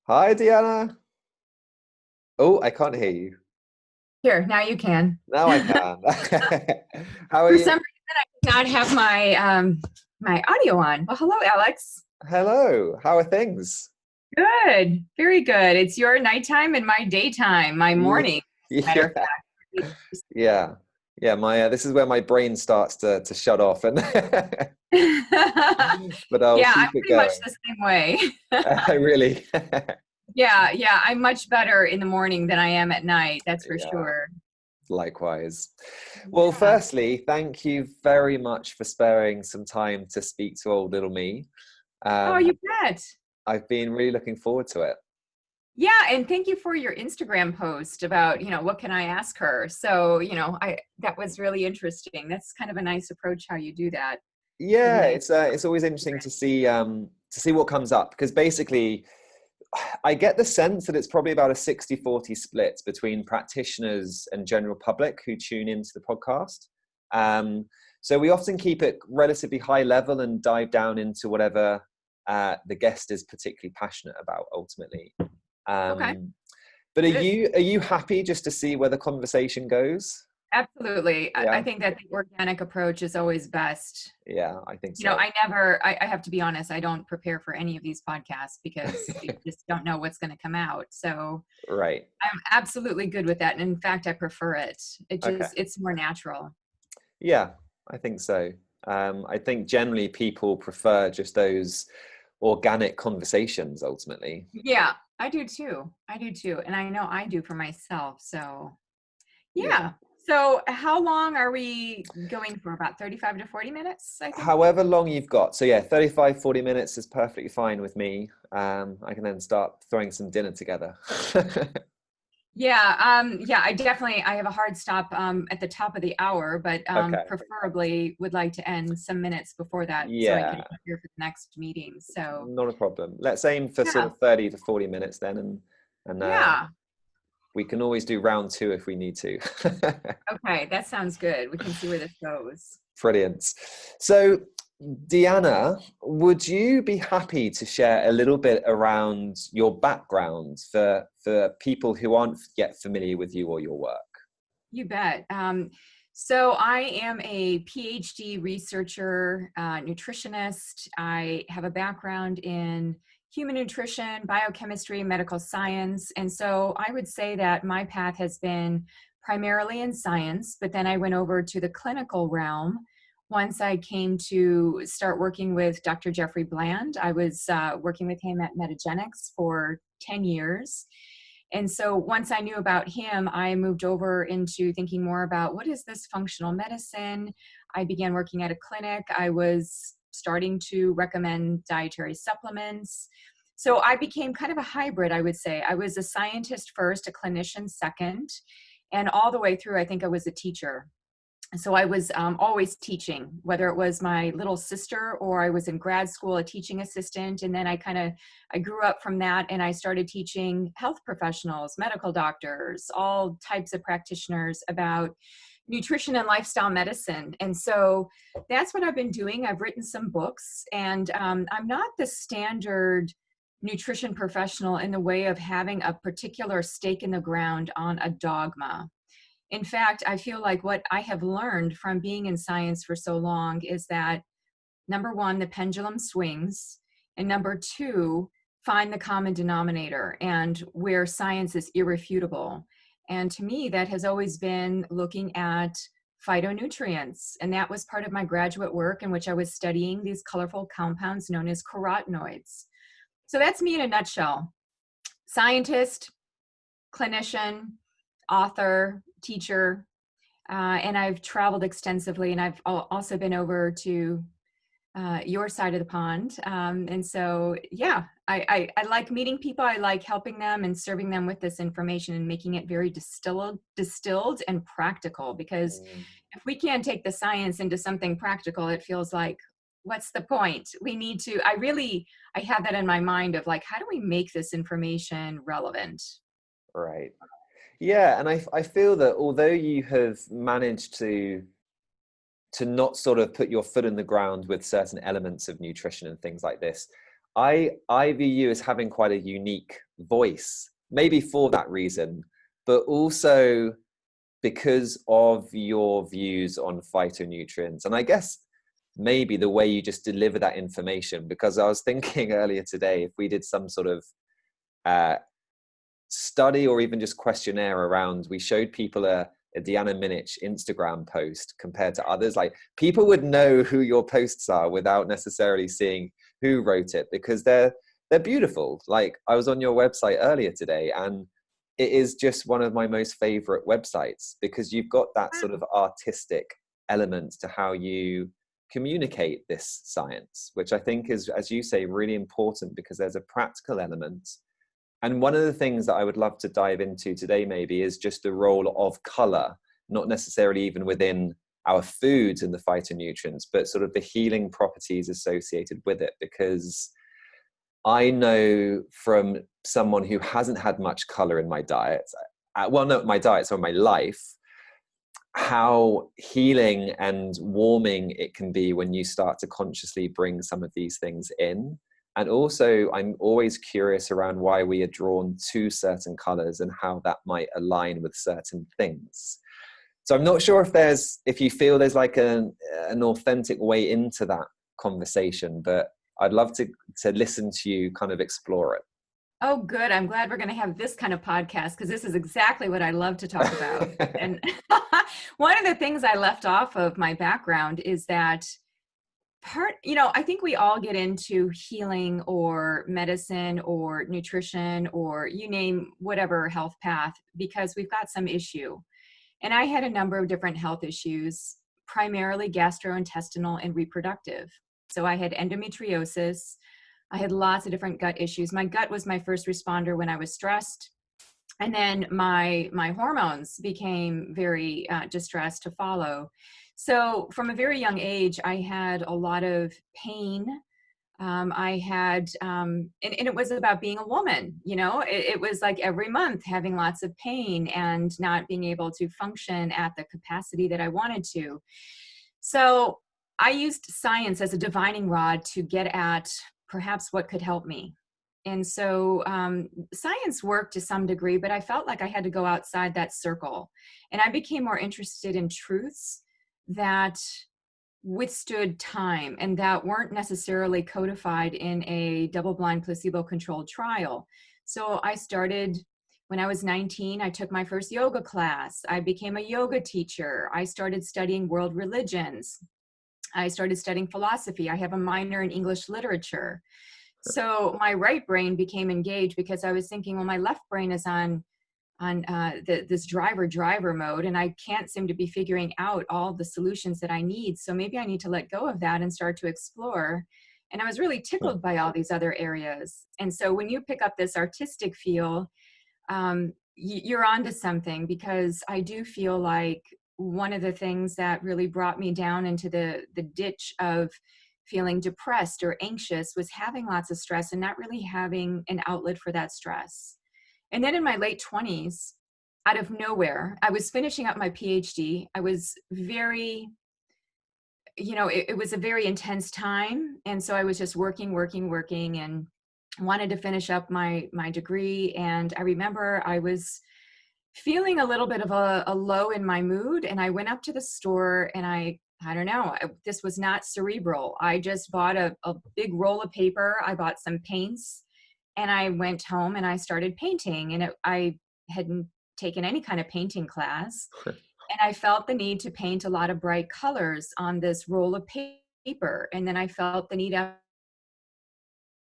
Hi, Deanna. Oh, I can't hear you. Here, now you can. Now I can. How are For you? some reason, I did not have my audio on. Well, hello, Alex. Hello. How are things? Good, very good. It's your nighttime and my daytime, my Yeah. morning, matter of Yeah. fact. Yeah. Yeah. My this is where my brain starts to shut off, and but I'll Yeah, I'm keep it pretty much going. the same way. Really. Yeah, I'm much better in the morning than I am at night, that's for Yeah. sure. Likewise. Well, Yeah. firstly, thank you very much for sparing some time to speak to old little me. Oh, Um, you bet. I've been really looking forward to it. Yeah, and thank you for your Instagram post about, what can I ask her? So, I that was really interesting. That's kind of a nice approach how you do that. Really Yeah, nice. it's always interesting to see what comes up because basically I get the sense that it's probably about a 60-40 split between practitioners and general public who tune into the podcast. Um, so we often keep it relatively high level and dive down into whatever the guest is particularly passionate about ultimately. Okay, Um, but good. are you happy just to see where the conversation goes? Absolutely. I Yeah, think that the organic approach is always best. yeah, I think so. I have to be honest, I don't prepare for any of these podcasts because you just don't know what's going to come out. So Right. I'm absolutely good with that. And in fact, I prefer it. Okay. It's more natural. Yeah, I think so. I think generally people prefer just those organic conversations ultimately. Yeah, I do too. I do too. And I know I do for myself. So Yeah. yeah. So how long are we going for? About 35 to 40 minutes, I think. However long you've got. So yeah, 35, 40 minutes is perfectly fine with me. I can then start throwing some dinner together. Yeah, I have a hard stop at the top of the hour, but Okay. preferably would like to end some minutes before that so I can Yeah, prepare for the next meeting. So not a problem. Let's aim for sort yeah, of 30 to 40 minutes then and yeah. we can always do round two if we need to. Okay, that sounds good. We can see where this goes. Brilliant. So, Deanna, would you be happy to share a little bit around your background for people who aren't yet familiar with you or your work? You bet. So I am a PhD researcher, nutritionist. I have a background in human nutrition, biochemistry, medical science. And so I would say that my path has been primarily in science, but then I went over to the clinical realm. Once I came to start working with Dr. Jeffrey Bland, I was working with him at Metagenics for 10 years. And so once I knew about him, I moved over into thinking more about what is this functional medicine. I began working at a clinic. I was starting to recommend dietary supplements. So I became kind of a hybrid, I would say. I was a scientist first, a clinician second, and all the way through, I think I was a teacher. So I was always teaching, whether it was my little sister or I was in grad school, a teaching assistant. And then I grew up from that and I started teaching health professionals, medical doctors, all types of practitioners about nutrition and lifestyle medicine. And so that's what I've been doing. I've written some books and I'm not the standard nutrition professional in the way of having a particular stake in the ground on a dogma. In fact, I feel like what I have learned from being in science for so long is that number one, the pendulum swings, and number two, find the common denominator and where science is irrefutable. And to me, that has always been looking at phytonutrients. And that was part of my graduate work in which I was studying these colorful compounds known as carotenoids. So that's me in a nutshell. Scientist, clinician, author, teacher, and I've traveled extensively, and I've also been over to your side of the pond. And so, yeah, I like meeting people. I like helping them and serving them with this information and making it very distilled and practical. Because Mm. if we can't take the science into something practical, it feels like, what's the point? We need to. I have that in my mind of like, how do we make this information relevant? Right. Yeah, and I feel that although you have managed to not sort of put your foot in the ground with certain elements of nutrition and things like this, I view you as having quite a unique voice, maybe for that reason, but also because of your views on phytonutrients. And I guess maybe the way you just deliver that information, because I was thinking earlier today, if we did some sort of study or even just questionnaire around, we showed people a Deanna Minich Instagram post compared to others, like people would know who your posts are without necessarily seeing who wrote it, because they're beautiful. Like I was on your website earlier today, and it is just one of my most favorite websites, because you've got that sort of artistic element to how you communicate this science, which I think is, as you say, really important, because there's a practical element. And one of the things that I would love to dive into today maybe is just the role of color, not necessarily even within our foods and the phytonutrients, but sort of the healing properties associated with it. Because I know from someone who hasn't had much color in my diet, well, not my diet, so my life, how healing and warming it can be when you start to consciously bring some of these things in. And also, I'm always curious around why we are drawn to certain colors and how that might align with certain things. So I'm not sure if you feel there's like an authentic way into that conversation, but I'd love to listen to you kind of explore it. Oh, good. I'm glad we're going to have this kind of podcast, because this is exactly what I love to talk about. And one of the things I left off of my background is that I think we all get into healing or medicine or nutrition or you name whatever health path because we've got some issue. And I had a number of different health issues, primarily gastrointestinal and reproductive. So I had endometriosis. I had lots of different gut issues. My gut was my first responder when I was stressed. And then my hormones became very distressed to follow. So from a very young age, I had a lot of pain. I had, and it was about being a woman, it was like every month having lots of pain and not being able to function at the capacity that I wanted to. So I used science as a divining rod to get at perhaps what could help me. And so science worked to some degree, but I felt like I had to go outside that circle. And I became more interested in truths that withstood time and that weren't necessarily codified in a double-blind placebo-controlled trial. So I started when I was 19, I took my first yoga class. I became a yoga teacher. I started studying world religions. I started studying philosophy. I have a minor in English literature. So my right brain became engaged because I was thinking, well, my left brain is on this driver mode, and I can't seem to be figuring out all the solutions that I need. So maybe I need to let go of that and start to explore. And I was really tickled by all these other areas. And so when you pick up this artistic feel, you're onto something, because I do feel like one of the things that really brought me down into the ditch of feeling depressed or anxious was having lots of stress and not really having an outlet for that stress. And then in my late 20s, out of nowhere, I was finishing up my PhD. I was very, it was a very intense time. And so I was just working and wanted to finish up my degree. And I remember I was feeling a little bit of a low in my mood. And I went up to the store and I don't know, this was not cerebral. I just bought a big roll of paper. I bought some paints and I went home and I started painting. And I hadn't taken any kind of painting class. And I felt the need to paint a lot of bright colors on this roll of paper. And then I felt the need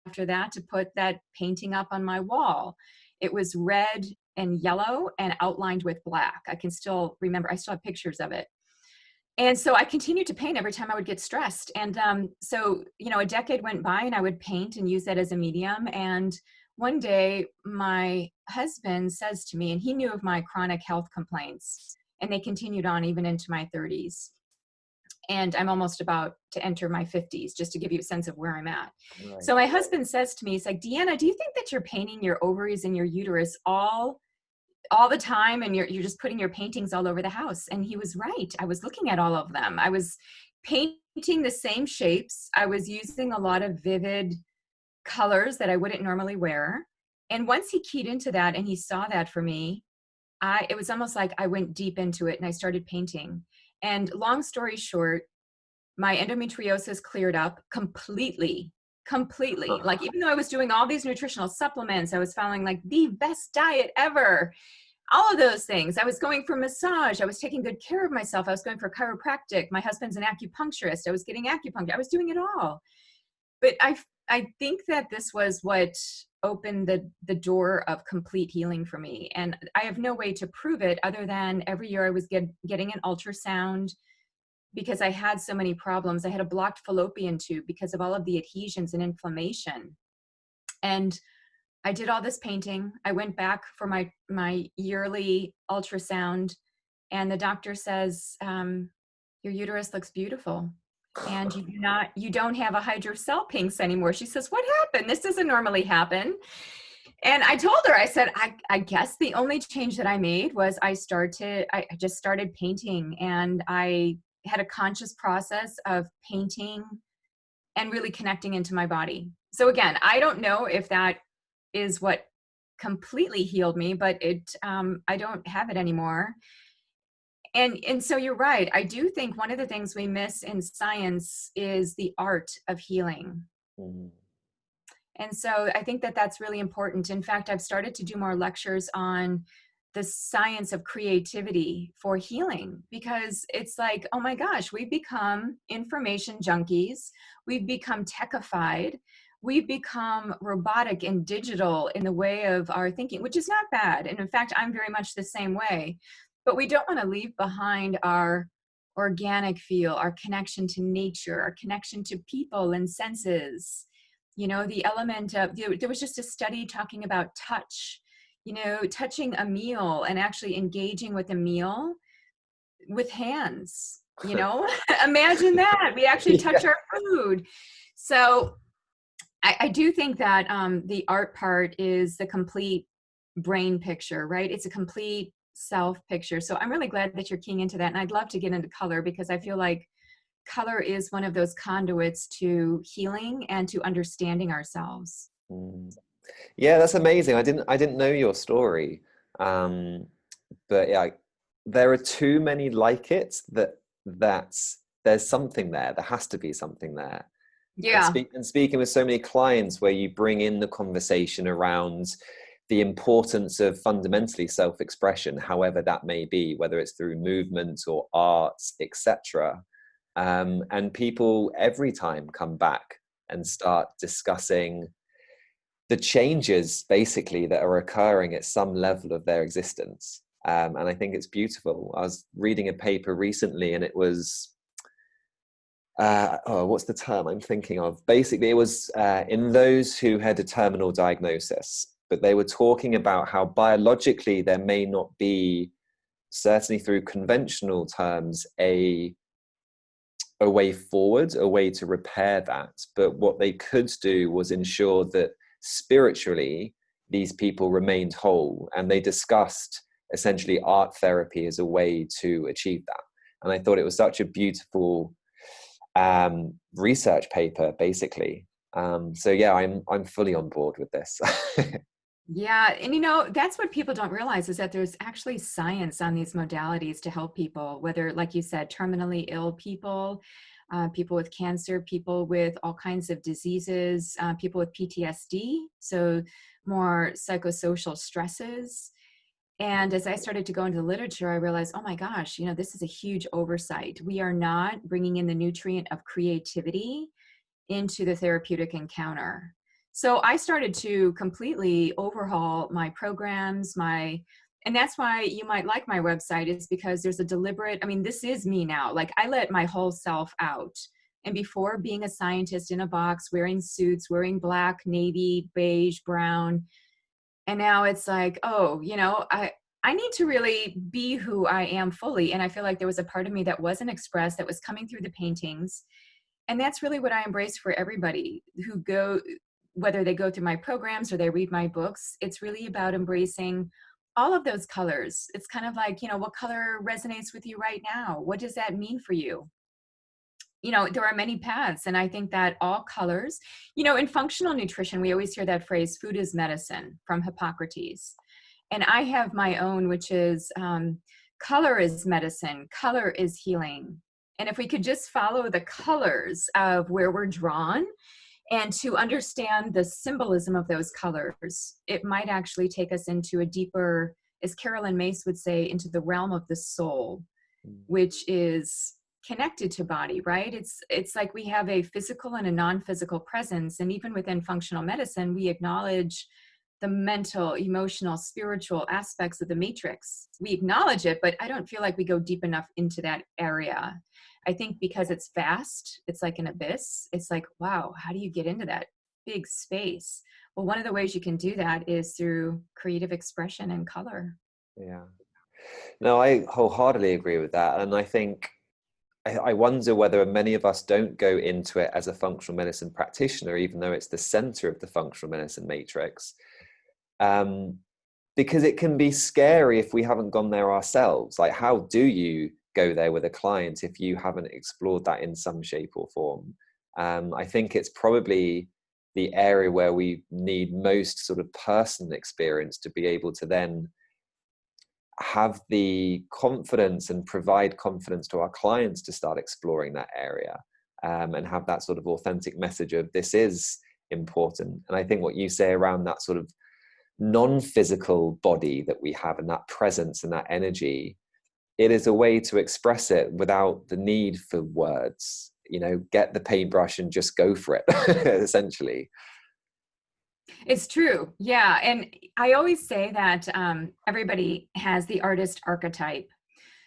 after that to put that painting up on my wall. It was red and yellow and outlined with black. I can still remember, I still have pictures of it. And so I continued to paint every time I would get stressed. And so, a decade went by and I would paint and use that as a medium. And one day my husband says to me, and he knew of my chronic health complaints, and they continued on even into my 30s. And I'm almost about to enter my 50s, just to give you a sense of where I'm at. Right. So my husband says to me, he's like, Deanna, do you think that you're painting your ovaries and your uterus all the time, and you're just putting your paintings all over the house? And he was right. I was looking at all of them. I was painting the same shapes. I was using a lot of vivid colors that I wouldn't normally wear. And once he keyed into that and he saw that for me, it was almost like I went deep into it and I started painting. And long story short, my endometriosis cleared up completely, completely. Like, even though I was doing all these nutritional supplements, I was following like the best diet ever, all of those things. I was going for massage. I was taking good care of myself. I was going for chiropractic. My husband's an acupuncturist. I was getting acupuncture. I was doing it all. But I think that this was what opened the door of complete healing for me. And I have no way to prove it other than every year I was getting an ultrasound because I had so many problems. I had a blocked fallopian tube because of all of the adhesions and inflammation. And I did all this painting. I went back for my yearly ultrasound, and the doctor says, your uterus looks beautiful. And you don't have a hydrocele pinks anymore. She says, what happened? This doesn't normally happen. And I told her, I said, I guess the only change that I made was I just started painting, and I had a conscious process of painting and really connecting into my body. So again, I don't know if that is what completely healed me, but I don't have it anymore. And so you're right. I do think one of the things we miss in science is the art of healing. Mm. And so I think that that's really important. In fact, I've started to do more lectures on the science of creativity for healing, because it's like, oh my gosh, we've become information junkies. We've become techified. We've become robotic and digital in the way of our thinking, which is not bad. And in fact, I'm very much the same way. But we don't want to leave behind our organic feel, our connection to nature, our connection to people and senses. You know, the element of, there was just a study talking about touch, you know, touching a meal and actually engaging with a meal with hands, you know, imagine that. We actually touch our food. So I do think that the art part is the complete brain picture, right? It's a complete self picture. So I'm really glad that you're keying into that. And I'd love to get into color, because I feel like color is one of those conduits to healing and to understanding ourselves. Mm. Yeah, that's amazing. I didn't know your story. But yeah, there are too many like it that's there's something there. There has to be something there. Yeah. And speaking with so many clients where you bring in the conversation around the importance of fundamentally self-expression, however that may be, whether it's through movement or arts, etc. And people every time come back and start discussing the changes basically that are occurring at some level of their existence. And I think it's beautiful. I was reading a paper recently, and it was, what's the term I'm thinking of? Basically, it was in those who had a terminal diagnosis, but they were talking about how biologically there may not be, certainly through conventional terms, a way forward, a way to repair that. But what they could do was ensure that spiritually these people remained whole, and they discussed essentially art therapy as a way to achieve that. And I thought it was such a beautiful research paper, basically. So yeah, I'm fully on board with this. Yeah. And you know, that's what people don't realize, is that there's actually science on these modalities to help people, whether, like you said, terminally ill people, people with cancer, people with all kinds of diseases, people with PTSD, so more psychosocial stresses. And as I started to go into the literature, I realized, oh my gosh, you know, this is a huge oversight. We are not bringing in the nutrient of creativity into the therapeutic encounter. So I started to completely overhaul my programs, and that's why you might like my website, is because there's a deliberate, I mean, this is me now. Like, I let my whole self out. And before, being a scientist in a box, wearing suits, wearing black, navy, beige, brown. And now it's like, oh, you know, I need to really be who I am fully. And I feel like there was a part of me that wasn't expressed, that was coming through the paintings. And that's really what I embrace for everybody who whether they go through my programs or they read my books. It's really about embracing all of those colors. It's kind of like, you know, what color resonates with you right now? What does that mean for you? there are many paths. And I think that all colors, in functional nutrition, we always hear that phrase, food is medicine, from Hippocrates. And I have my own, which is color is medicine, color is healing. And if we could just follow the colors of where we're drawn and to understand the symbolism of those colors, it might actually take us into a deeper, as Carolyn Mace would say, into the realm of the soul, which is connected to body, right? It's like we have a physical and a non-physical presence. And even within functional medicine, we acknowledge the mental, emotional, spiritual aspects of the matrix. We acknowledge it, but I don't feel like we go deep enough into that area. I think because it's vast, it's like an abyss. It's like, wow, how do you get into that big space? Well, one of the ways you can do that is through creative expression and color. Yeah. No, I wholeheartedly agree with that. And I think, I wonder whether many of us don't go into it as a functional medicine practitioner, even though it's the center of the functional medicine matrix. Because it can be scary if we haven't gone there ourselves. Like, how do you go there with a client if you haven't explored that in some shape or form? I think it's probably the area where we need most sort of personal experience to be able to then have the confidence and provide confidence to our clients to start exploring that area, and have that sort of authentic message of this is important. And I think what you say around that sort of non-physical body that we have, and that presence and that energy, it is a way to express it without the need for words. Get the paintbrush and just go for it, essentially. It's true. Yeah. And I always say that everybody has the artist archetype.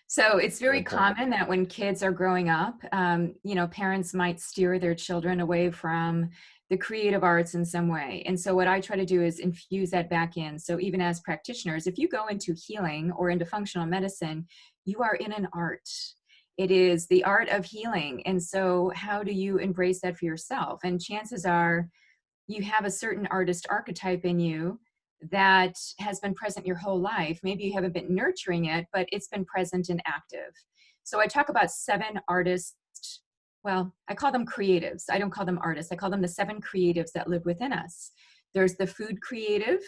So it's very common that when kids are growing up, parents might steer their children away from the creative arts in some way. And so what I try to do is infuse that back in. So even as practitioners, if you go into healing or into functional medicine, you are in an art. It is the art of healing. And so how do you embrace that for yourself? And chances are you have a certain artist archetype in you that has been present your whole life. Maybe you haven't been nurturing it, but it's been present and active. So I talk about 7 artists. Well, I call them creatives. I don't call them artists. I call them the 7 creatives that live within us. There's the food creative.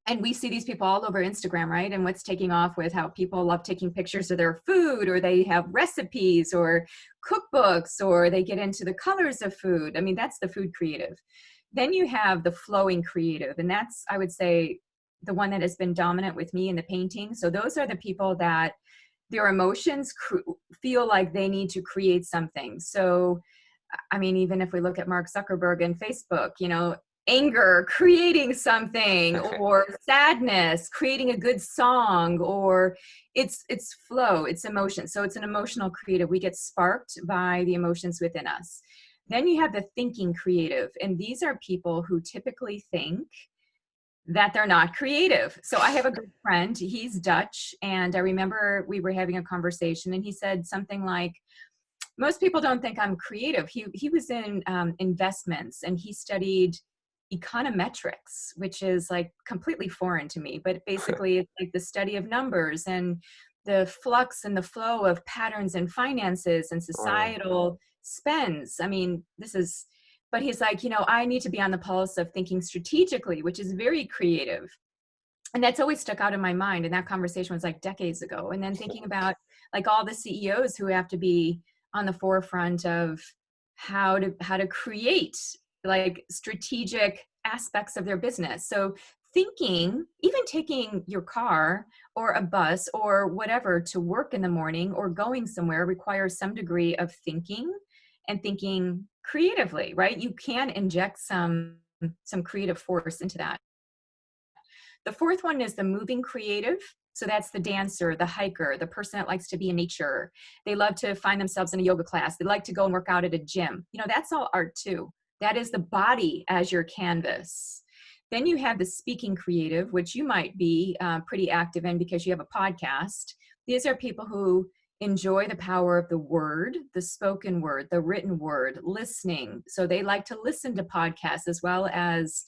And we see these people all over Instagram, right? And what's taking off with how people love taking pictures of their food, or they have recipes or cookbooks, or they get into the colors of food. I mean, that's the food creative. Then you have the flowing creative. And that's, I would say, the one that has been dominant with me in the painting. So those are the people that their emotions feel like they need to create something. So, I mean, even if we look at Mark Zuckerberg and Facebook, anger, creating something, or sadness, creating a good song, or it's flow, it's emotion. So it's an emotional creative. We get sparked by the emotions within us. Then you have the thinking creative. And these are people who typically think that they're not creative. So I have a good friend, he's Dutch. And I remember we were having a conversation and he said something like, most people don't think I'm creative. He was in investments, and he studied econometrics, which is like completely foreign to me, but basically it's like the study of numbers and the flux and the flow of patterns and finances and societal spends. I mean, but he's like, I need to be on the pulse of thinking strategically, which is very creative. And that's always stuck out in my mind. And that conversation was like decades ago. And then thinking about like all the CEOs who have to be on the forefront of how to create like strategic aspects of their business. So thinking, even taking your car or a bus or whatever to work in the morning or going somewhere requires some degree of thinking, and thinking creatively, right? You can inject some creative force into that. The 4th one is the moving creative. So that's the dancer, the hiker, the person that likes to be in nature. They love to find themselves in a yoga class. They like to go and work out at a gym. That's all art too. That is the body as your canvas. Then you have the speaking creative, which you might be pretty active in because you have a podcast. These are people who enjoy the power of the word, the spoken word, the written word, listening. So they like to listen to podcasts as well as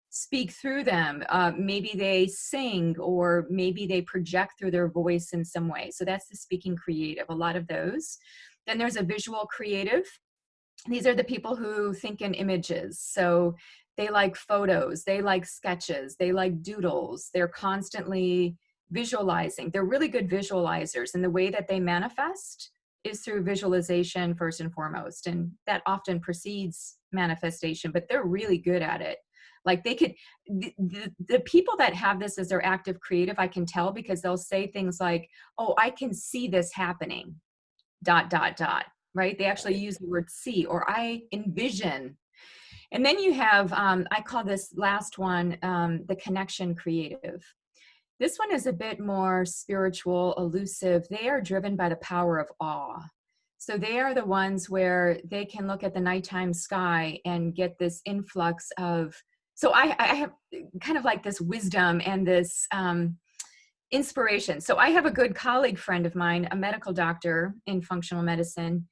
speak through them. Maybe they sing, or maybe they project through their voice in some way. So that's the speaking creative, a lot of those. Then there's a visual creative. These are the people who think in images. So they like photos, they like sketches, they like doodles. They're constantly visualizing. They're really good visualizers. And the way that they manifest is through visualization first and foremost. And that often precedes manifestation, but they're really good at it. Like they could, the people that have this as their active creative, I can tell because they'll say things like, oh, I can see this happening, ... Right? They actually use the word see, or I envision. And then you have, I call this last one, the connection creative. This one is a bit more spiritual, elusive. They are driven by the power of awe. So they are the ones where they can look at the nighttime sky and get this influx of, so I have kind of like this wisdom and this inspiration. So I have a good colleague friend of mine, a medical doctor in functional medicine,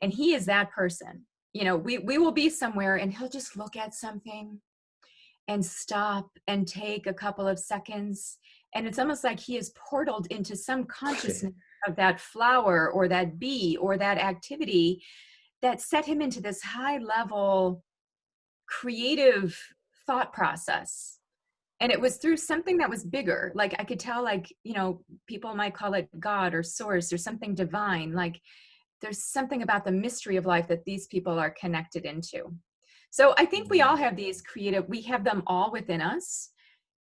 and he is that person. You know, we will be somewhere and he'll just look at something and stop and take a couple of seconds. And it's almost like he is portaled into some consciousness of that flower or that bee or that activity that set him into this high level creative thought process. And it was through something that was bigger. Like I could tell, like, you know, people might call it God or source or something divine. Like there's something about the mystery of life that these people are connected into. So I think we all have these creative, we have them all within us.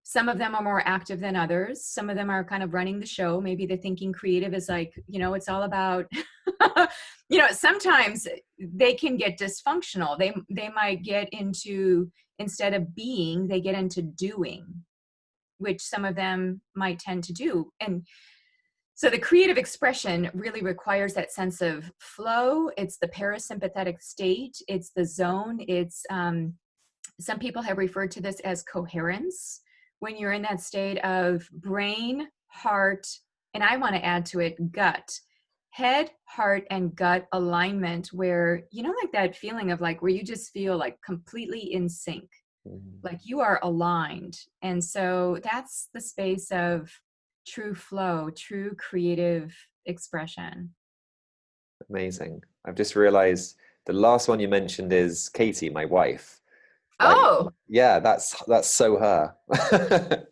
Some of them are more active than others. Some of them are kind of running the show. Maybe the thinking creative is like, you know, it's all about, you know, sometimes they can get dysfunctional. They might get into, instead of being, they get into doing, which some of them might tend to do. And so the creative expression really requires that sense of flow. It's the parasympathetic state. It's the zone. It's, some people have referred to this as coherence. When you're in that state of brain, heart, and I want to add to it, gut, head, heart, and gut alignment, where, you know, like that feeling of like, where you just feel like completely in sync, like you are aligned. And so that's the space of true flow, true creative expression. Amazing. I've just realized the last one you mentioned is Katie, my wife. Like, Oh, yeah, that's so her. okay.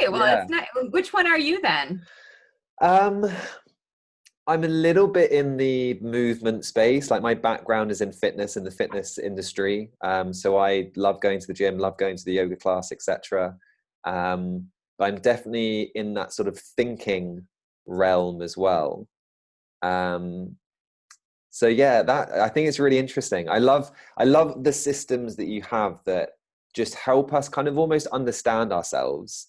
Well, Yeah. it's not, which one are you then? I'm a little bit in the movement space. Like my background is in fitness, in the fitness industry. So I love going to the gym, love going to the yoga class, etc. But I'm definitely in that sort of thinking realm as well. So yeah, that I think it's really interesting. I love the systems that you have that just help us kind of almost understand ourselves,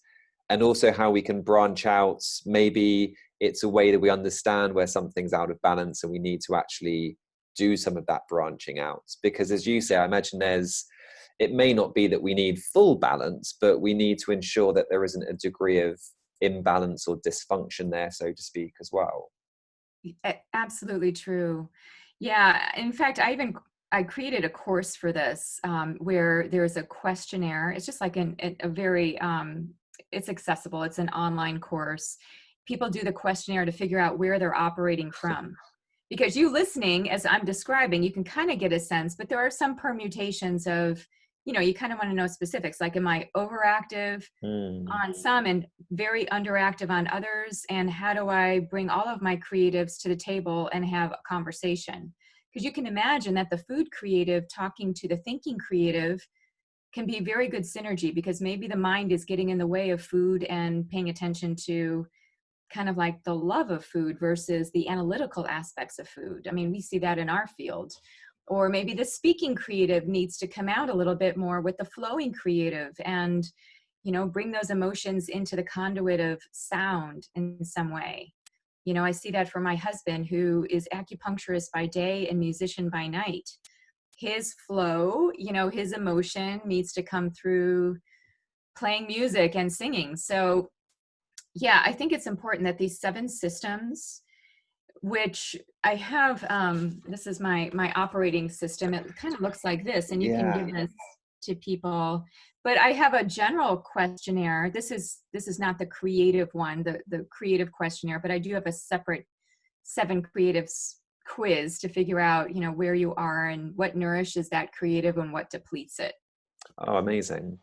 and also how we can branch out. Maybe it's a way that we understand where something's out of balance and we need to actually do some of that branching out. Because as you say, I imagine it may not be that we need full balance, but we need to ensure that there isn't a degree of imbalance or dysfunction there, so to speak, as well. Absolutely true. Yeah. In fact, I created a course for this, where there's a questionnaire. It's just like a very, it's accessible. It's an online course. People do the questionnaire to figure out where they're operating from. Because you listening, as I'm describing, you can kind of get a sense, but there are some permutations of, you know, you kind of want to know specifics. Like, am I overactive on some and very underactive on others? And how do I bring all of my creatives to the table and have a conversation? Because you can imagine that the food creative talking to the thinking creative can be very good synergy, because maybe the mind is getting in the way of food and paying attention to kind of like the love of food versus the analytical aspects of food. I mean, we see that in our field. Or maybe the speaking creative needs to come out a little bit more with the flowing creative and, you know, bring those emotions into the conduit of sound in some way. You know, I see that for my husband, who is acupuncturist by day and musician by night. His flow, you know, his emotion needs to come through playing music and singing. So yeah, I think it's important that these 7 systems, which I have, this is my operating system. It kind of looks like this, and you can give this to people. But I have a general questionnaire. This is not the creative one, the creative questionnaire, but I do have a separate 7 creatives quiz to figure out, where you are and what nourishes that creative and what depletes it. Oh, amazing.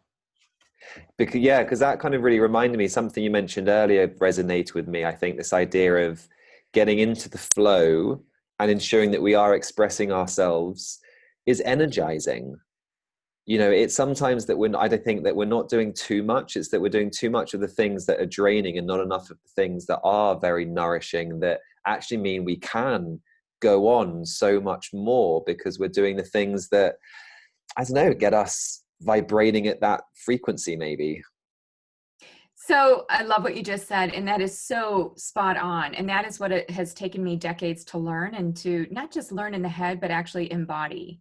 Because that kind of really reminded me, something you mentioned earlier resonated with me. I think this idea of getting into the flow and ensuring that we are expressing ourselves is energizing. It's sometimes that I don't think that we're not doing too much. It's that we're doing too much of the things that are draining and not enough of the things that are very nourishing, that actually mean we can go on so much more, because we're doing the things that, I don't know, get us vibrating at that frequency maybe. So I love what you just said, and that is so spot on. And that is what it has taken me decades to learn, and to not just learn in the head, but actually embody.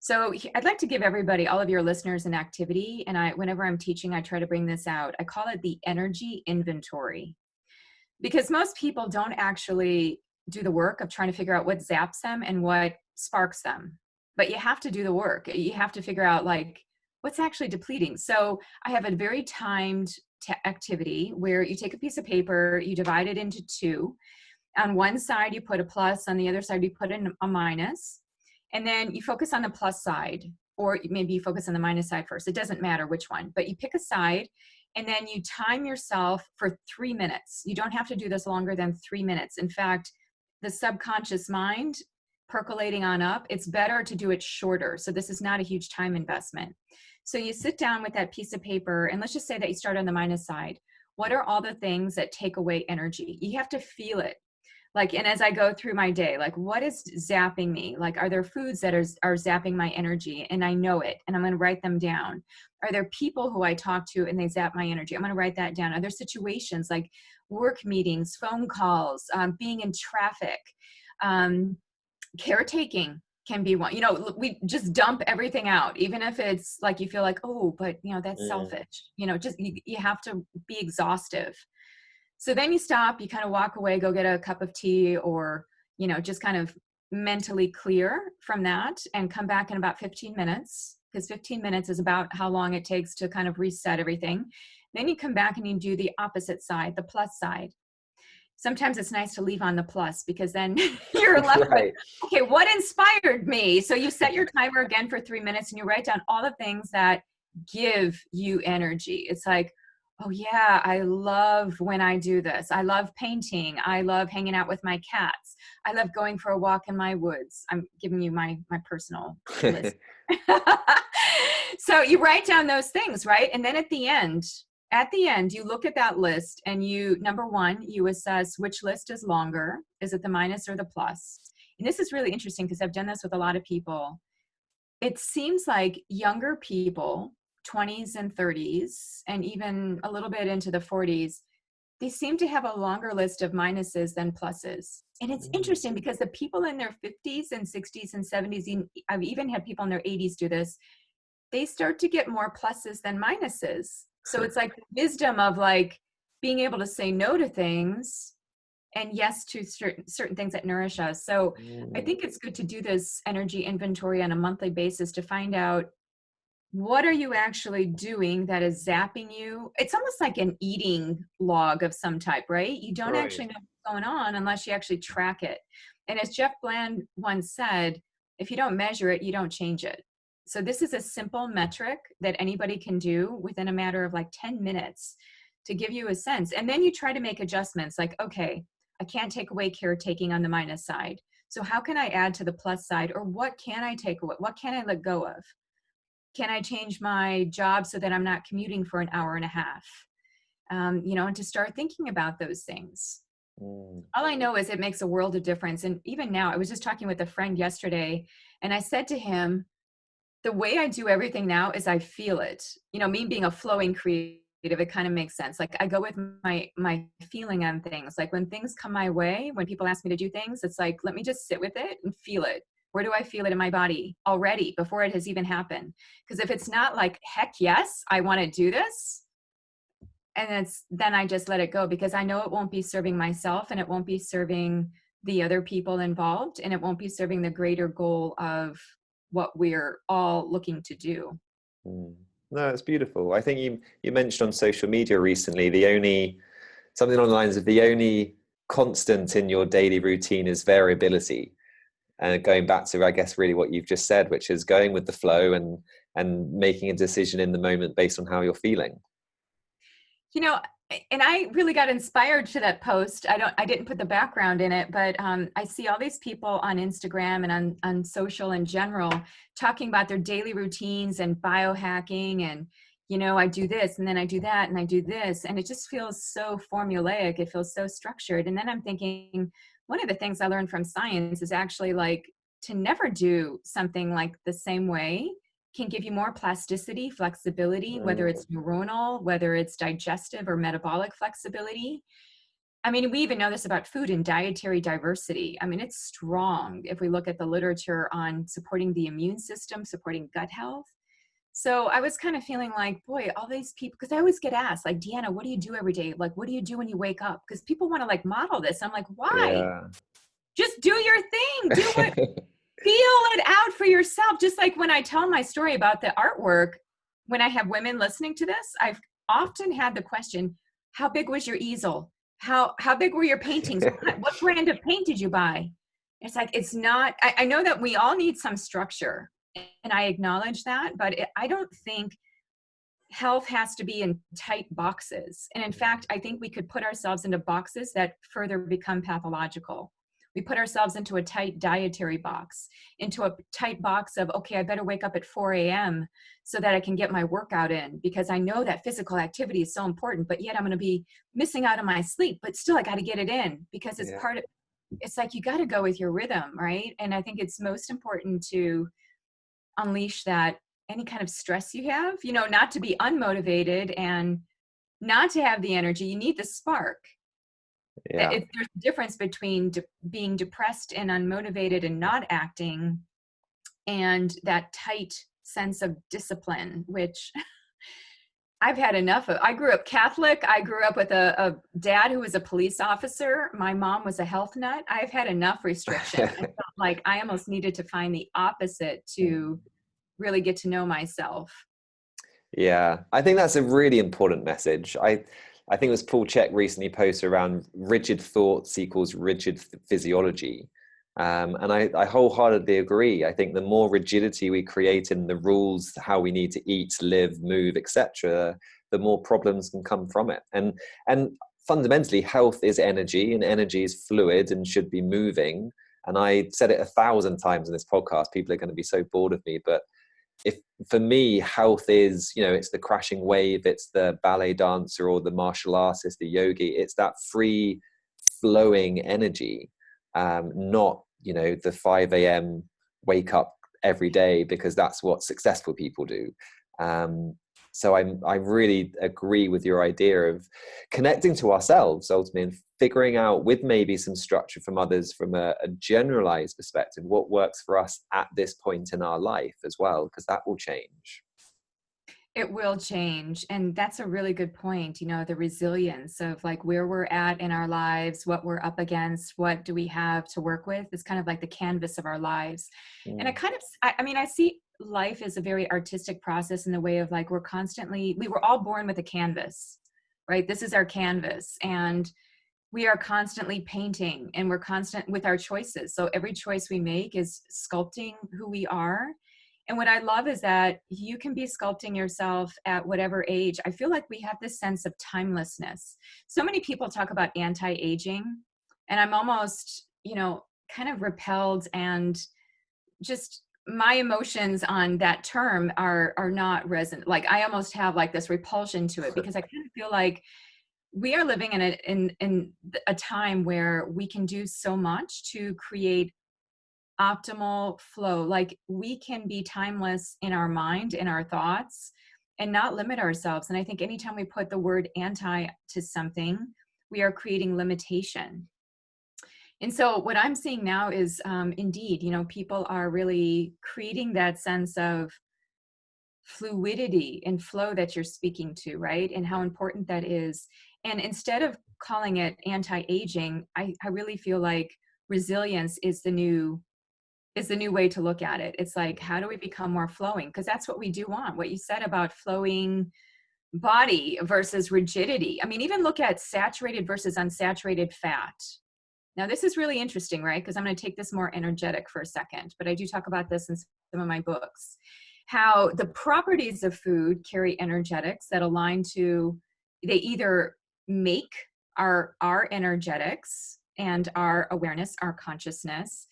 So I'd like to give everybody, all of your listeners, an activity. And whenever I'm teaching, I try to bring this out. I call it the energy inventory, because most people don't actually do the work of trying to figure out what zaps them and what sparks them. But you have to do the work. You have to figure out what's actually depleting. So I have a very timed activity where you take a piece of paper, you divide it into two. On one side, you put a plus, on the other side, you put a minus. And then you focus on the plus side, or maybe you focus on the minus side first. It doesn't matter which one, but you pick a side, and then you time yourself for 3 minutes. You don't have to do this longer than 3 minutes. In fact, the subconscious mind percolating on up, it's better to do it shorter. So this is not a huge time investment. So you sit down with that piece of paper, and let's just say that you start on the minus side. What are all the things that take away energy? You have to feel it. And as I go through my day, what is zapping me? Are there foods that are zapping my energy? And I know it, and I'm going to write them down. Are there people who I talk to and they zap my energy? I'm going to write that down. Are there situations like work meetings, phone calls, being in traffic, caretaking can be one. We just dump everything out, even if it's you feel oh, but that's selfish. Just you have to be exhaustive. So then you stop, you kind of walk away, go get a cup of tea, or, just kind of mentally clear from that, and come back in about 15 minutes, because 15 minutes is about how long it takes to kind of reset everything. Then you come back and you do the opposite side, the plus side. Sometimes it's nice to leave on the plus, because then you're left Right. with, okay, what inspired me? So you set your timer again for 3 minutes, and you write down all the things that give you energy. It's oh yeah, I love when I do this. I love painting. I love hanging out with my cats. I love going for a walk in my woods. I'm giving you my personal list. So you write down those things, right? And then at the end, you look at that list, and number one, you assess which list is longer. Is it the minus or the plus? And this is really interesting, because I've done this with a lot of people. It seems like younger people, 20s and 30s, and even a little bit into the 40s, they seem to have a longer list of minuses than pluses. And it's interesting, because the people in their 50s and 60s and 70s, I've even had people in their 80s do this, they start to get more pluses than minuses. So it's the wisdom of being able to say no to things and yes to certain things that nourish us. So I think it's good to do this energy inventory on a monthly basis to find out, what are you actually doing that is zapping you? It's almost like an eating log of some type, right? You don't actually know what's going on unless you actually track it. And as Jeff Bland once said, if you don't measure it, you don't change it. So this is a simple metric that anybody can do within a matter of 10 minutes to give you a sense. And then you try to make adjustments, okay, I can't take away caretaking on the minus side. So how can I add to the plus side? Or what can I take away? What can I let go of? Can I change my job so that I'm not commuting for an hour and a half? And to start thinking about those things. All I know is it makes a world of difference. And even now, I was just talking with a friend yesterday, and I said to him, the way I do everything now is I feel it. Me being a flowing creative, it kind of makes sense. I go with my feeling on things. When things come my way, when people ask me to do things, it's let me just sit with it and feel it. Where do I feel it in my body already before it has even happened? Because if it's not heck yes, I want to do this, and then I just let it go, because I know it won't be serving myself, and it won't be serving the other people involved, and it won't be serving the greater goal of what we're all looking to do. No, it's beautiful. I think you mentioned on social media recently, something along the lines of the only constant in your daily routine is variability. And going back to, I guess, really what you've just said, which is going with the flow and making a decision in the moment based on how you're feeling. You know, and I really got inspired to that post. I didn't put the background in it, but I see all these people on Instagram and on social in general talking about their daily routines and biohacking and, I do this and then I do that and I do this. And it just feels so formulaic. It feels so structured. And then I'm thinking, one of the things I learned from science is actually like to never do something like the same way can give you more plasticity, flexibility, whether it's neuronal, whether it's digestive or metabolic flexibility. I mean, we even know this about food and dietary diversity. I mean, it's strong if we look at the literature on supporting the immune system, supporting gut health. So I was kind of feeling like, boy, all these people, because I always get asked, like, Deanna, what do you do every day? Like, what do you do when you wake up? Because people want to like model this. I'm like, why? Yeah. Just do your thing. Do what feel it out for yourself. Just like when I tell my story about the artwork, when I have women listening to this, I've often had the question, how big was your easel? How big were your paintings? What brand of paint did you buy? It's like, it's not, I know that we all need some structure and I acknowledge that, but I don't think health has to be in tight boxes. And in fact, I think we could put ourselves into boxes that further become pathological. We put ourselves into a tight dietary box, into a tight box of, okay, I better wake up at 4 a.m. so that I can get my workout in because I know that physical activity is so important, but yet I'm going to be missing out on my sleep, but still I got to get it in because it's part of, it's like you got to go with your rhythm, right? And I think it's most important to unleash that any kind of stress you have, not to be unmotivated and not to have the energy. You need the spark. Yeah. There's a difference between being depressed and unmotivated and not acting and that tight sense of discipline, which I've had enough of. I grew up Catholic. I grew up with a dad who was a police officer. My mom was a health nut. I've had enough restriction. I felt like I almost needed to find the opposite to really get to know myself. Yeah, I think that's a really important message. I think it was Paul Chek recently posted around rigid thoughts equals rigid physiology. And I wholeheartedly agree. I think the more rigidity we create in the rules, how we need to eat, live, move, etc., the more problems can come from it. And fundamentally, health is energy, and energy is fluid and should be moving. And I said it 1,000 times in this podcast. People are going to be so bored of me, but if for me, health is, it's the crashing wave, it's the ballet dancer or the martial artist, the yogi, it's that free flowing energy, not, the 5 a.m. wake up every day because that's what successful people do. So I really agree with your idea of connecting to ourselves ultimately and figuring out with maybe some structure from others from a generalized perspective, what works for us at this point in our life as well, because that will change. It will change. And that's a really good point. The resilience of like where we're at in our lives, what we're up against, what do we have to work with is kind of like the canvas of our lives. And I see life as a very artistic process in the way of like, we were all born with a canvas, right? This is our canvas. And we are constantly painting and we're constant with our choices. So every choice we make is sculpting who we are. And what I love is that you can be sculpting yourself at whatever age. I feel like we have this sense of timelessness. So many people talk about anti-aging, and I'm almost, kind of repelled, and just my emotions on that term are not resonant. Like I almost have like this repulsion to it because I kind of feel like we are living in a time where we can do so much to create optimal flow. Like we can be timeless in our mind, in our thoughts, and not limit ourselves. And I think anytime we put the word anti to something, we are creating limitation. And so what I'm seeing now is indeed, people are really creating that sense of fluidity and flow that you're speaking to, right? And how important that is. And instead of calling it anti-aging, I really feel like resilience is the new way to look at it. It's like, how do we become more flowing? Because that's what we do want. What you said about flowing body versus rigidity. I mean, even look at saturated versus unsaturated fat. Now, this is really interesting, right? Because I'm going to take this more energetic for a second, but I do talk about this in some of my books, how the properties of food carry energetics that align to, they either make our energetics and our awareness, our consciousness,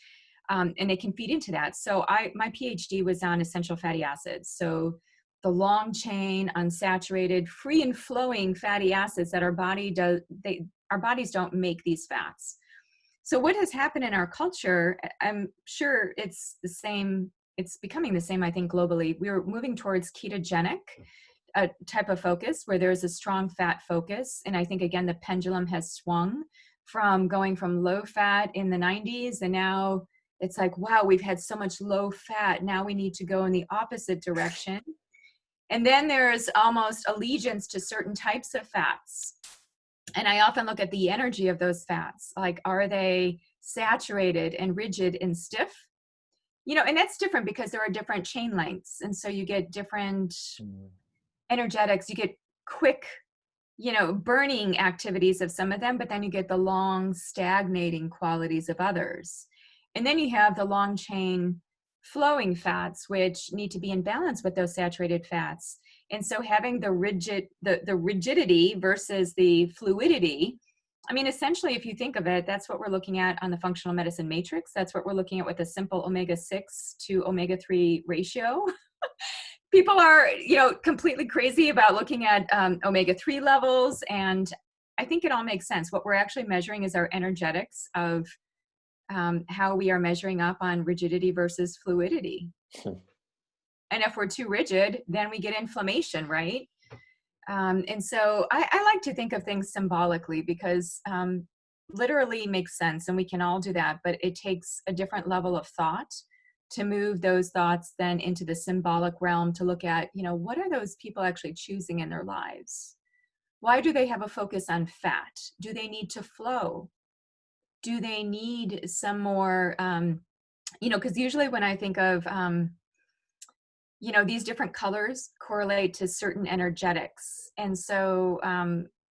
and they can feed into that. So my PhD was on essential fatty acids. So the long chain, unsaturated, free and flowing fatty acids that our bodies don't make these fats. So what has happened in our culture, I'm sure it's the same, it's becoming the same, I think, globally. We're moving towards ketogenic type of focus where there's a strong fat focus. And I think, again, the pendulum has swung from going from low fat in the 90s, and now it's like, wow, we've had so much low fat. Now we need to go in the opposite direction. And then there's almost allegiance to certain types of fats. And I often look at the energy of those fats. Like, are they saturated and rigid and stiff? You know, and that's different because there are different chain lengths. And so you get different energetics. You get quick, you know, burning activities of some of them, but then you get the long stagnating qualities of others. And then you have the long chain flowing fats, which need to be in balance with those saturated fats. And so having the rigidity versus the fluidity, I mean, essentially, if you think of it, that's what we're looking at on the functional medicine matrix. That's what we're looking at with a simple omega-6 to omega-3 ratio. People are, you know, completely crazy about looking at omega-3 levels. And I think it all makes sense. What we're actually measuring is our energetics of how we are measuring up on rigidity versus fluidity. And if we're too rigid, then we get inflammation, right? And so I like to think of things symbolically because literally makes sense, and we can all do that, but it takes a different level of thought to move those thoughts then into the symbolic realm to look at, you know, what are those people actually choosing in their lives? Why do they have a focus on fat? Do they need to flow? Do they need some more, you know, because usually when I think of, you know, these different colors correlate to certain energetics. And so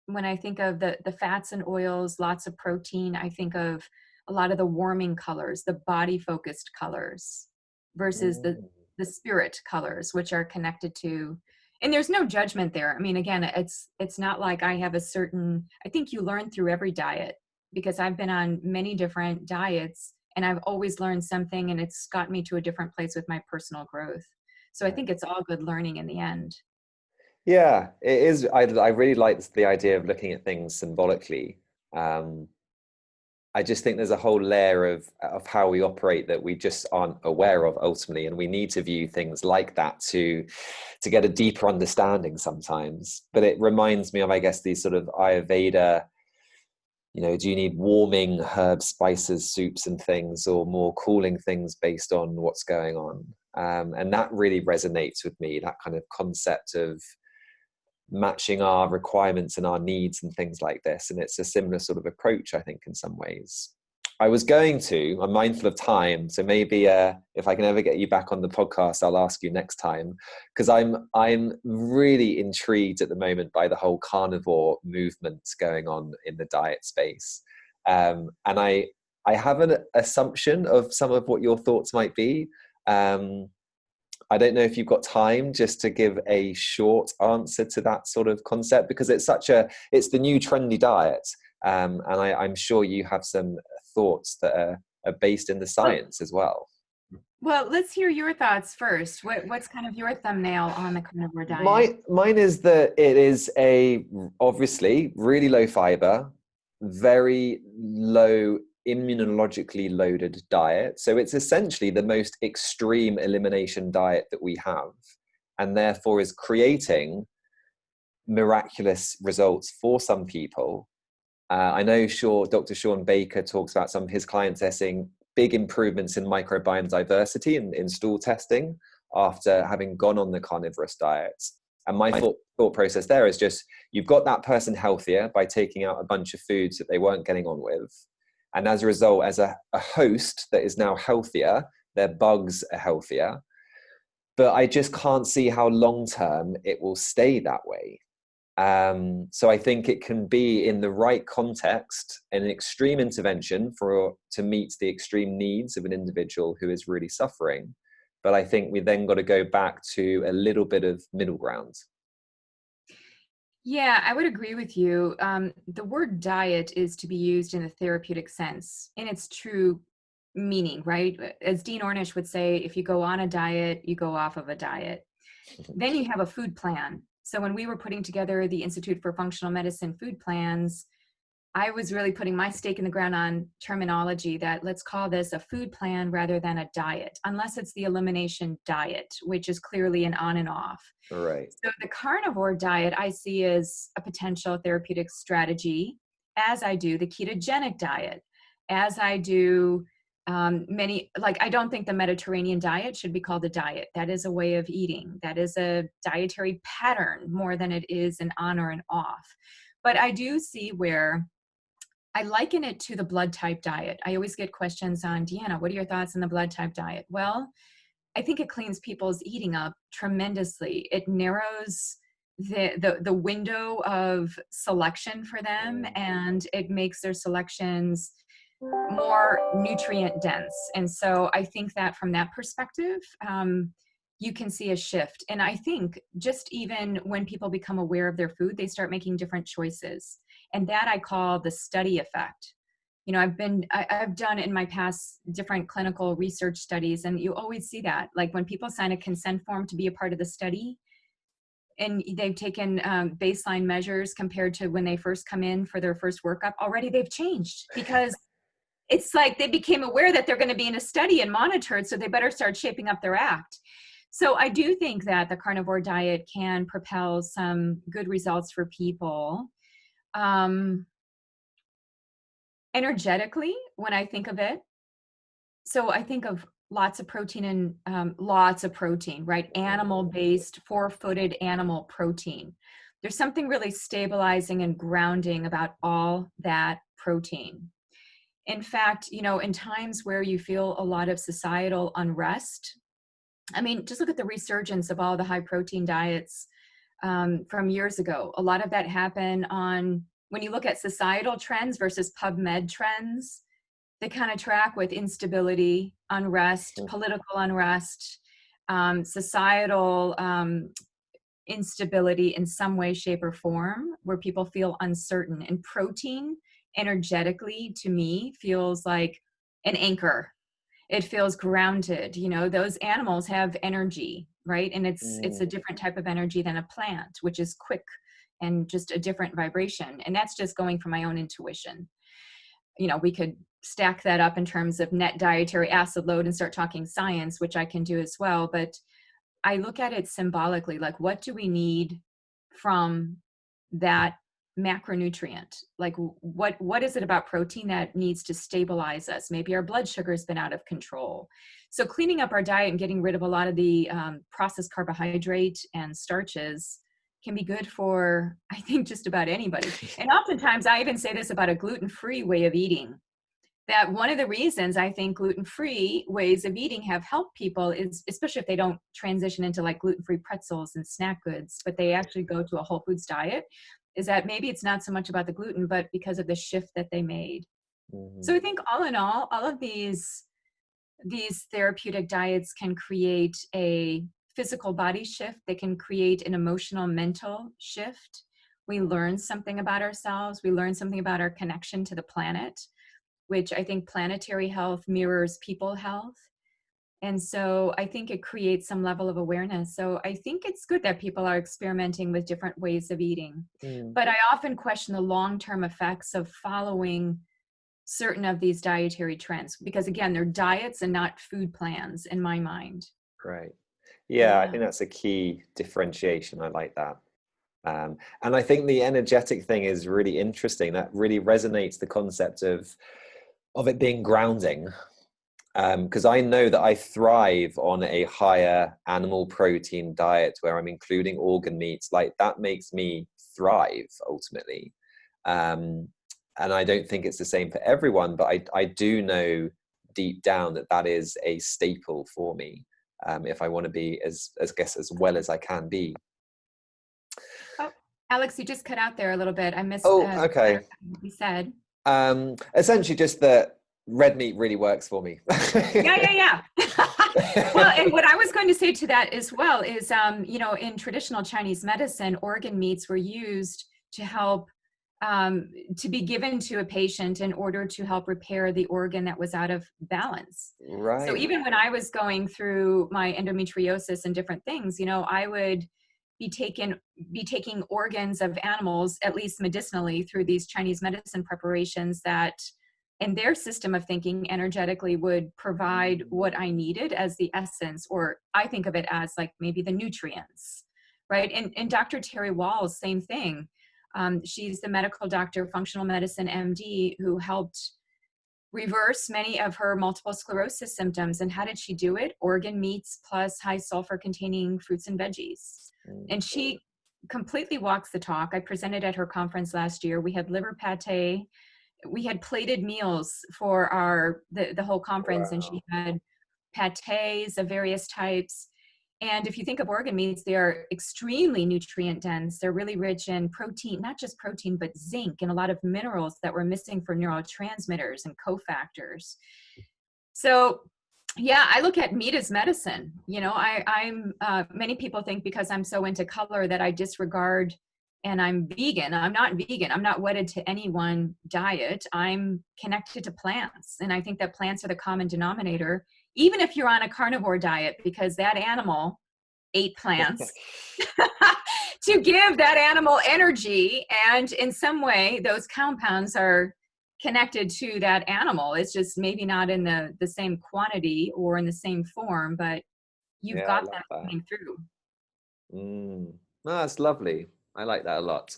when I think of the fats and oils, lots of protein, I think of a lot of the warming colors, the body focused colors versus the spirit colors, which are connected to, and there's no judgment there. I mean, again, it's not like I have a certain, I think you learn through every diet because I've been on many different diets and I've always learned something and it's got me to a different place with my personal growth. So I think it's all good learning in the end. Yeah, it is. I really like the idea of looking at things symbolically. I just think there's a whole layer of how we operate that we just aren't aware of ultimately, and we need to view things like that to get a deeper understanding sometimes. But it reminds me of, I guess, these sort of Ayurveda, you know, do you need warming herbs, spices, soups and things, or more cooling things based on what's going on? And that really resonates with me, that kind of concept of matching our requirements and our needs and things like this. And it's a similar sort of approach, I think, in some ways. I'm mindful of time, so maybe if I can ever get you back on the podcast, I'll ask you next time, because I'm really intrigued at the moment by the whole carnivore movement going on in the diet space. And I have an assumption of some of what your thoughts might be. I don't know if you've got time just to give a short answer to that sort of concept, because it's the new trendy diet. And I'm sure you have some thoughts that are based in the science as well. Well, let's hear your thoughts first. What's kind of your thumbnail on the carnivore diet? Mine is that it is obviously really low fiber, very low immunologically loaded diet. So it's essentially the most extreme elimination diet that we have, and therefore is creating miraculous results for some people. I know Dr. Sean Baker talks about some of his clients are seeing big improvements in microbiome diversity in stool testing after having gone on the carnivorous diet. And my thought process there is just, you've got that person healthier by taking out a bunch of foods that they weren't getting on with. And as a result, as a host that is now healthier, their bugs are healthier. But I just can't see how long-term it will stay that way. So I think it can be, in the right context, an extreme intervention to meet the extreme needs of an individual who is really suffering. But I think we then got to go back to a little bit of middle ground. Yeah, I would agree with you. The word diet is to be used in the therapeutic sense, in its true meaning, right? As Dean Ornish would say, if you go on a diet, you go off of a diet. Then you have a food plan. So when we were putting together the Institute for Functional Medicine food plans, I was really putting my stake in the ground on terminology that let's call this a food plan rather than a diet, unless it's the elimination diet, which is clearly an on and off. Right. So the carnivore diet I see as a potential therapeutic strategy, as I do the ketogenic diet, as I do I don't think the Mediterranean diet should be called a diet. That is a way of eating. That is a dietary pattern more than it is an on or an off. But I do see where I liken it to the blood type diet. I always get questions on, Deanna, what are your thoughts on the blood type diet? Well, I think it cleans people's eating up tremendously. It narrows the window of selection for them, and it makes their selections more nutrient dense. And so I think that from that perspective, you can see a shift. And I think just even when people become aware of their food, they start making different choices. And that I call the study effect. You know, I've done in my past different clinical research studies, and you always see that. Like when people sign a consent form to be a part of the study, and they've taken baseline measures compared to when they first come in for their first workup, already they've changed, because it's like they became aware that they're going to be in a study and monitored, so they better start shaping up their act. So I do think that the carnivore diet can propel some good results for people. Energetically, when I think of it, so I think of lots of protein and lots of protein, right? Animal-based, four-footed animal protein. There's something really stabilizing and grounding about all that protein. In fact, you know, in times where you feel a lot of societal unrest, I mean, just look at the resurgence of all the high protein diets from years ago. A lot of that happened when you look at societal trends versus PubMed trends, they kind of track with instability, unrest, political unrest, societal instability in some way, shape, or form, where people feel uncertain. And protein, energetically, to me, feels like an anchor. It feels grounded. You know, those animals have energy, right? And it's a different type of energy than a plant, which is quick and just a different vibration. And that's just going from my own intuition. You know, we could stack that up in terms of net dietary acid load and start talking science, which I can do as well. But I look at it symbolically, like, what do we need from that macronutrient? Like, what is it about protein that needs to stabilize us? Maybe our blood sugar has been out of control. So cleaning up our diet and getting rid of a lot of the processed carbohydrate and starches can be good for, I think, just about anybody. And oftentimes I even say this about a gluten-free way of eating, that one of the reasons I think gluten-free ways of eating have helped people is, especially if they don't transition into like gluten-free pretzels and snack goods, but they actually go to a whole foods diet, is that maybe it's not so much about the gluten, but because of the shift that they made. So I think all in all of these therapeutic diets can create a physical body shift. They can create an emotional, mental shift. We learn something about ourselves. We learn something about our connection to the planet, which I think planetary health mirrors people health. And so I think it creates some level of awareness. So I think it's good that people are experimenting with different ways of eating. But I often question the long-term effects of following certain of these dietary trends, because again, they're diets and not food plans in my mind. Right. Yeah, I think that's a key differentiation. I like that. And I think the energetic thing is really interesting. That really resonates the concept of it being grounding. Because I know that I thrive on a higher animal protein diet where I'm including organ meats. Like, that makes me thrive ultimately. And I don't think it's the same for everyone, but I do know deep down that is a staple for me, if I want to be as well as I can be. Alex, you just cut out there a little bit. I missed Oh, the okay. part what you said. Essentially just that red meat really works for me. Yeah, yeah, yeah. Well, and what I was going to say to that as well is, in traditional Chinese medicine, organ meats were used to help, to be given to a patient in order to help repair the organ that was out of balance. So Right. even when I was going through my endometriosis and different things, I would be taking organs of animals, at least medicinally, through these Chinese medicine preparations that in their system of thinking energetically would provide what I needed as the essence, or I think of it as like maybe the nutrients, right? And Dr. Terry Walls, same thing. She's the medical doctor, functional medicine MD, who helped reverse many of her multiple sclerosis symptoms. And how did she do it? Organ meats plus high sulfur containing fruits and veggies. And she completely walks the talk. I presented at her conference last year. We had liver pate, we had plated meals for the whole conference, and she Wow. had pates of various types. And if you think of organ meats, they are extremely nutrient dense. They're really rich in protein, not just protein, but zinc and a lot of minerals that were missing for neurotransmitters and cofactors. So yeah, I look at meat as medicine. I'm many people think because I'm so into color that I disregard, and I'm vegan. I'm not vegan. I'm not wedded to any one diet. I'm connected to plants. And I think that plants are the common denominator, even if you're on a carnivore diet, because that animal ate plants to give that animal energy. And in some way, those compounds are connected to that animal. It's just maybe not in the same quantity or in the same form, but you've Yeah, I got love that that. coming through. No, that's lovely. I like that a lot.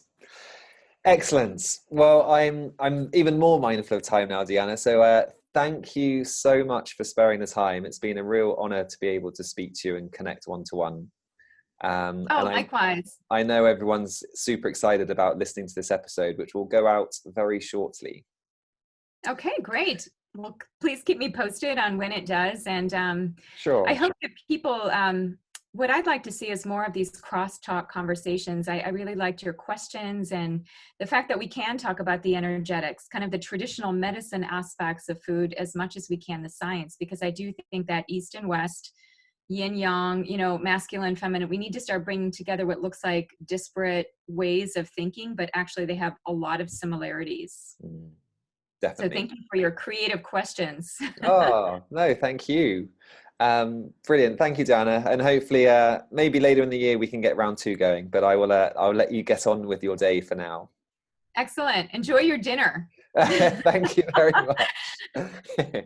Excellent. Well, I'm even more mindful of time now, Deanna. So thank you so much for sparing the time. It's been a real honor to be able to speak to you and connect one to one. Oh, And likewise. I know everyone's super excited about listening to this episode, which will go out very shortly. Okay, great. Well, please keep me posted on when it does. And I Sure. hope that people, what I'd like to see is more of these crosstalk conversations. I really liked your questions and the fact that we can talk about the energetics, kind of the traditional medicine aspects of food as much as we can the science, because I do think that East and West, yin yang, masculine, feminine, we need to start bringing together what looks like disparate ways of thinking, but actually they have a lot of similarities. So Definitely. thank you for your creative questions. Oh, no, thank you. Brilliant. Thank you, Diana. And hopefully, maybe later in the year we can get round two going, but I'll let you get on with your day for now. Excellent. Enjoy your dinner. Thank you very much.